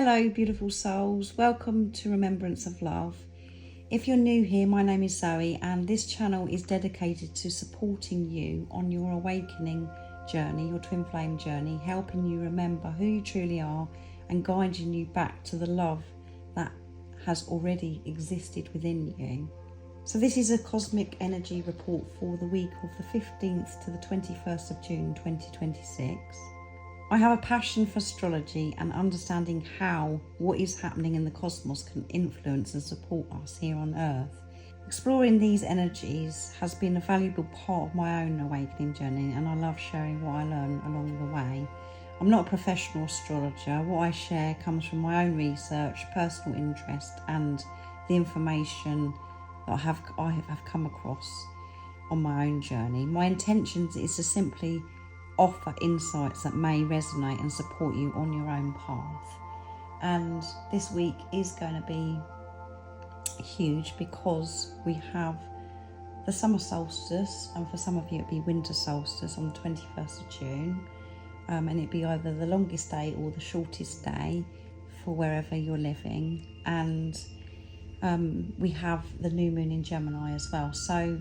Hello beautiful souls, welcome to Remembrance of Love. If you're new here, my name is Zoe and this channel is dedicated to supporting you on your awakening journey, your twin flame journey, helping you remember who you truly are and guiding you back to the love that has already existed within you. So this is a cosmic energy report for the week of the 15th to the 21st of June 2026. I have a passion for astrology and understanding how what is happening in the cosmos can influence and support us here on Earth. Exploring these energies has been a valuable part of my own awakening journey, and I love sharing what I learn along the way. I'm not a professional astrologer. What I share comes from my own research, personal interest, and the information that I have come across on my own journey. My intention is to simply offer insights that may resonate and support you on your own path. And this week is going to be huge because we have the summer solstice, and for some of you it'll be winter solstice on the 21st of June, and it'll be either the longest day or the shortest day for wherever you're living. And we have the new moon in Gemini as well. So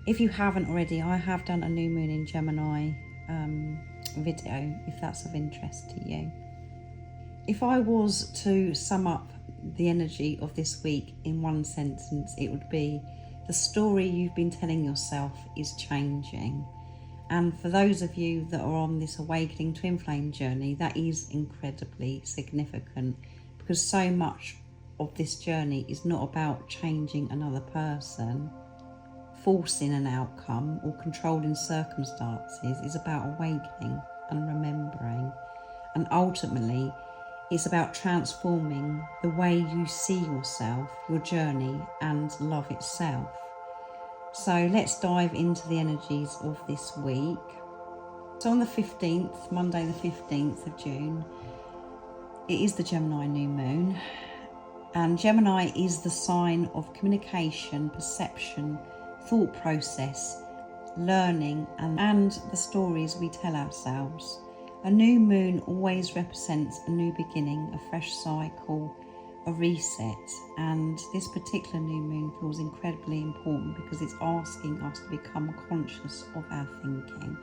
if you haven't already, I have done a new moon in Gemini video, if that's of interest to you. If I was to sum up the energy of this week in one sentence, it would be: the story you've been telling yourself is changing. And for those of you that are on this awakening twin flame journey, that is incredibly significant, because so much of this journey is not about changing another person, forcing an outcome, or controlling circumstances. Is about awakening and remembering, and ultimately it's about transforming the way you see yourself, your journey, and love itself. So let's dive into the energies of this week. So on the 15th, Monday the 15th of June, it is the Gemini new moon, and Gemini is the sign of communication, perception, thought process, learning, and the stories we tell ourselves. A new moon always represents a new beginning, a fresh cycle, a reset, and this particular new moon feels incredibly important because it's asking us to become conscious of our thinking.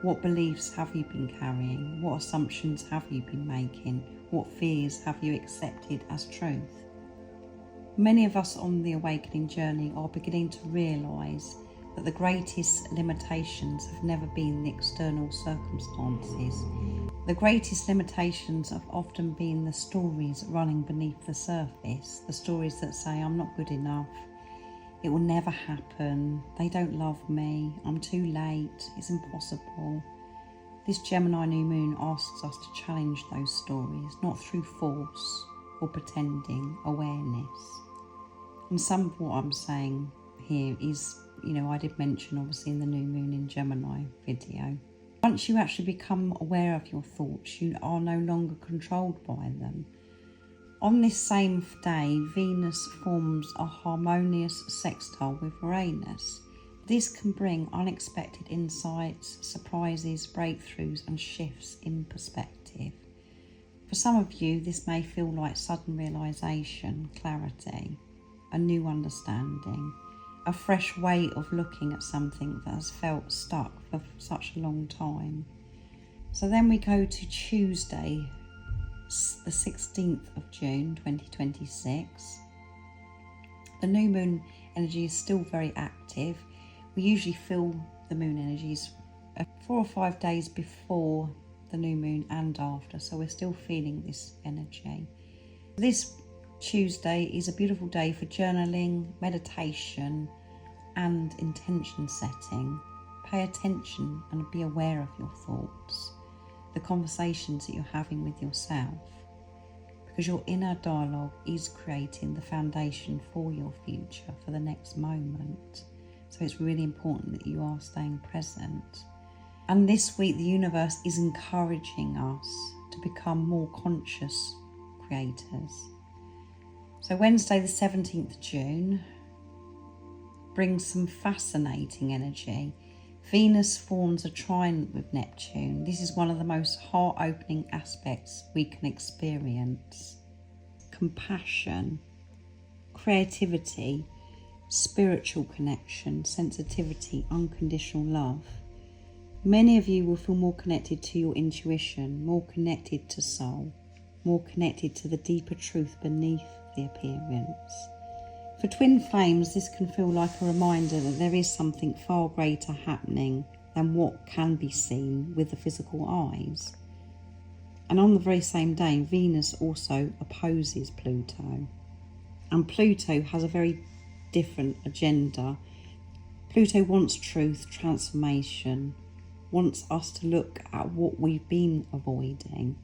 What beliefs have you been carrying? What assumptions have you been making? What fears have you accepted as truth? Many of us on the awakening journey are beginning to realise that the greatest limitations have never been the external circumstances. The greatest limitations have often been the stories running beneath the surface, the stories that say, I'm not good enough, it will never happen, they don't love me, I'm too late, it's impossible. This Gemini new moon asks us to challenge those stories, not through force or pretending, awareness. And some of what I'm saying here is, I did mention obviously in the new moon in Gemini video. Once you actually become aware of your thoughts, you are no longer controlled by them. On this same day, Venus forms a harmonious sextile with Uranus. This can bring unexpected insights, surprises, breakthroughs, and shifts in perspective. For some of you, this may feel like sudden realization, clarity, a new understanding, a fresh way of looking at something that has felt stuck for such a long time. So then we go to Tuesday, the 16th of June 2026. The new moon energy is still very active. We usually feel the moon energies 4 or 5 days before the new moon and after, so we're still feeling this energy. This Tuesday is a beautiful day for journaling, meditation, and intention setting. Pay attention and be aware of your thoughts, the conversations that you're having with yourself, because your inner dialogue is creating the foundation for your future, for the next moment. So it's really important that you are staying present. And this week the universe is encouraging us to become more conscious creators. So Wednesday the 17th of June brings some fascinating energy. Venus forms a trine with Neptune. This is one of the most heart-opening aspects we can experience. Compassion, creativity, spiritual connection, sensitivity, unconditional love. Many of you will feel more connected to your intuition, more connected to soul, more connected to the deeper truth beneath the appearance. For twin flames, this can feel like a reminder that there is something far greater happening than what can be seen with the physical eyes. And on the very same day, Venus also opposes Pluto. And Pluto has a very different agenda. Pluto wants truth, transformation, wants us to look at what we've been avoiding.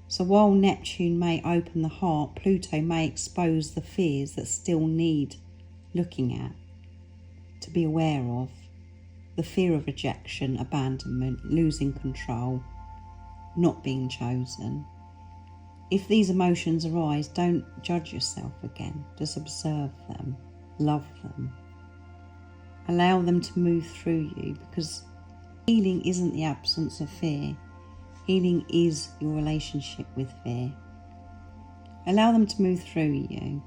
So while Neptune may open the heart, Pluto may expose the fears that still need looking at, to be aware of. The fear of rejection, abandonment, losing control, not being chosen. If these emotions arise, don't judge yourself again. Just observe them, love them. Allow them to move through you, because healing isn't the absence of fear. Healing is your relationship with fear. Allow them to move through you.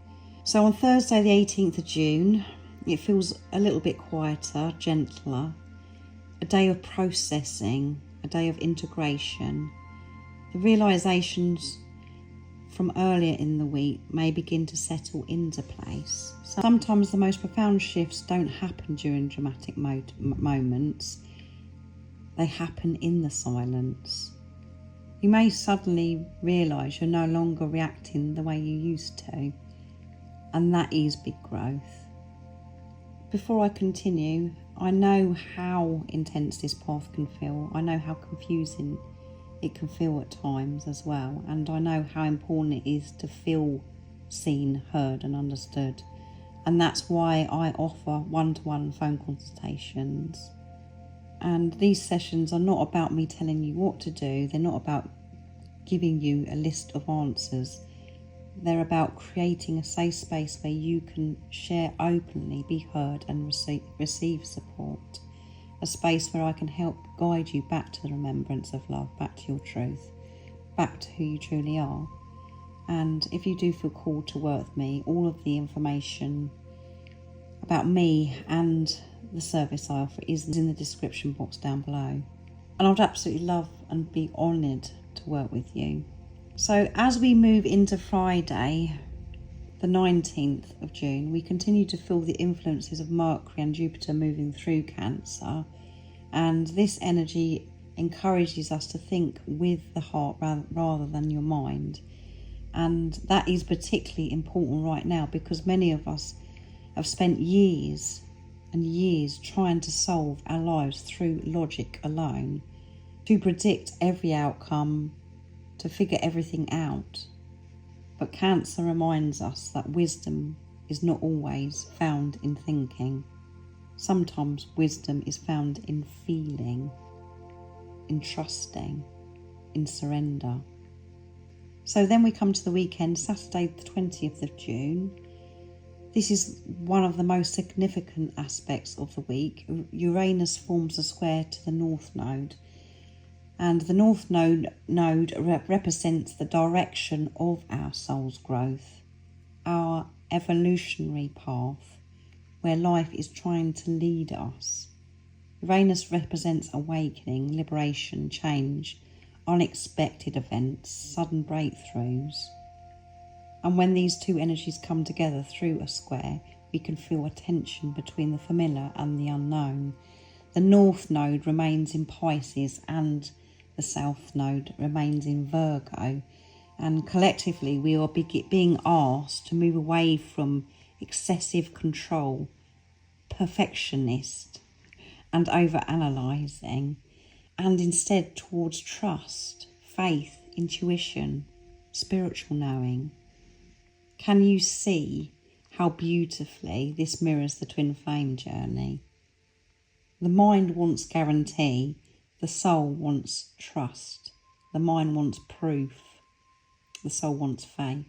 So on Thursday the 18th of June, it feels a little bit quieter, gentler. A day of processing, a day of integration. The realisations from earlier in the week may begin to settle into place. Sometimes the most profound shifts don't happen during dramatic moments. They happen in the silence. You may suddenly realise you're no longer reacting the way you used to, and that is big growth. Before I continue, I know how intense this path can feel. I know how confusing it can feel at times as well, and I know how important it is to feel seen, heard and understood. And that's why I offer one-to-one phone consultations. And these sessions are not about me telling you what to do. They're not about giving you a list of answers. They're about creating a safe space where you can share openly, be heard and receive support. A space where I can help guide you back to the remembrance of love, back to your truth, back to who you truly are. And if you do feel called to work with me, all of the information about me and the service I offer is in the description box down below. And I'd absolutely love and be honoured to work with you. So as we move into Friday, the 19th of June, we continue to feel the influences of Mercury and Jupiter moving through Cancer. And this energy encourages us to think with the heart rather than your mind. And that is particularly important right now, because many of us have spent years and years trying to solve our lives through logic alone, to predict every outcome, to figure everything out. But Cancer reminds us that wisdom is not always found in thinking. Sometimes wisdom is found in feeling, in trusting, in surrender. So then we come to the weekend, Saturday the 20th of June. This is one of the most significant aspects of the week. Uranus forms a square to the North Node. And the North Node represents the direction of our soul's growth, our evolutionary path, where life is trying to lead us. Uranus represents awakening, liberation, change, unexpected events, sudden breakthroughs. And when these two energies come together through a square, we can feel a tension between the familiar and the unknown. The North Node remains in Pisces and the South Node remains in Virgo. And collectively we are being asked to move away from excessive control, perfectionist and over-analysing, and instead towards trust, faith, intuition, spiritual knowing. Can you see how beautifully this mirrors the twin flame journey? The mind wants guarantee, the soul wants trust, the mind wants proof, the soul wants faith.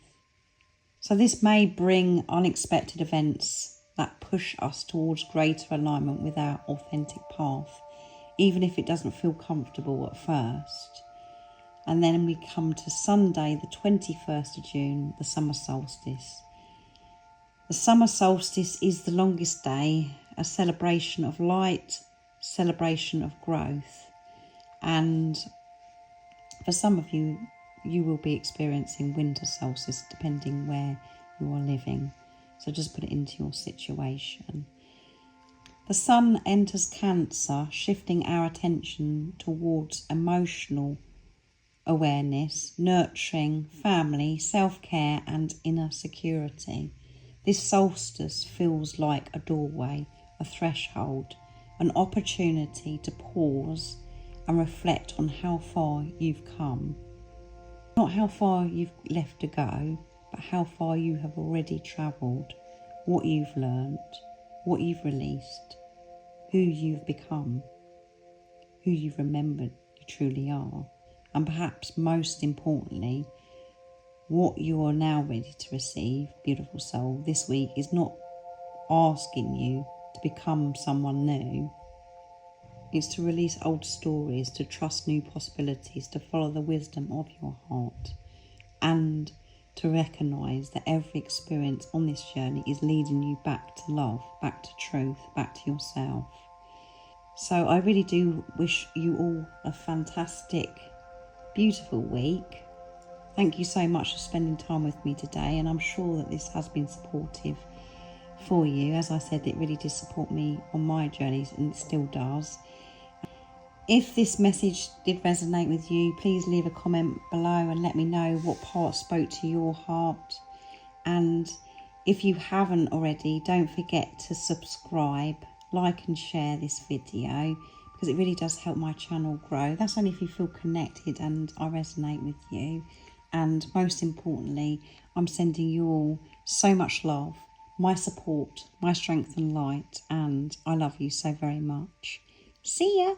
So this may bring unexpected events that push us towards greater alignment with our authentic path. even if it doesn't feel comfortable at first. And then we come to Sunday, the 21st of June, the summer solstice. The summer solstice is the longest day, a celebration of light, celebration of growth. And for some of you, you will be experiencing winter solstice depending where you are living. So just put it into your situation. The sun enters Cancer, shifting our attention towards emotional awareness, nurturing, family, self-care and inner security. This solstice feels like a doorway, a threshold, an opportunity to pause and reflect on how far you've come. Not how far you've left to go, but how far you have already travelled, what you've learned, what you've released, who you've become, who you've remembered you truly are, and perhaps most importantly, what you are now ready to receive, beautiful soul. This week is not asking you to become someone new. It's to release old stories, to trust new possibilities, to follow the wisdom of your heart, and to recognise that every experience on this journey is leading you back to love, back to truth, back to yourself. So I really do wish you all a fantastic, beautiful week. Thank you so much for spending time with me today, and I'm sure that this has been supportive for you. As I said, it really did support me on my journeys, and it still does. If this message did resonate with you, please leave a comment below and let me know what part spoke to your heart. And if you haven't already, don't forget to subscribe, like and share this video, because it really does help my channel grow. That's only if you feel connected and I resonate with you. And most importantly, I'm sending you all so much love, my support, my strength and light, and I love you so very much. See ya!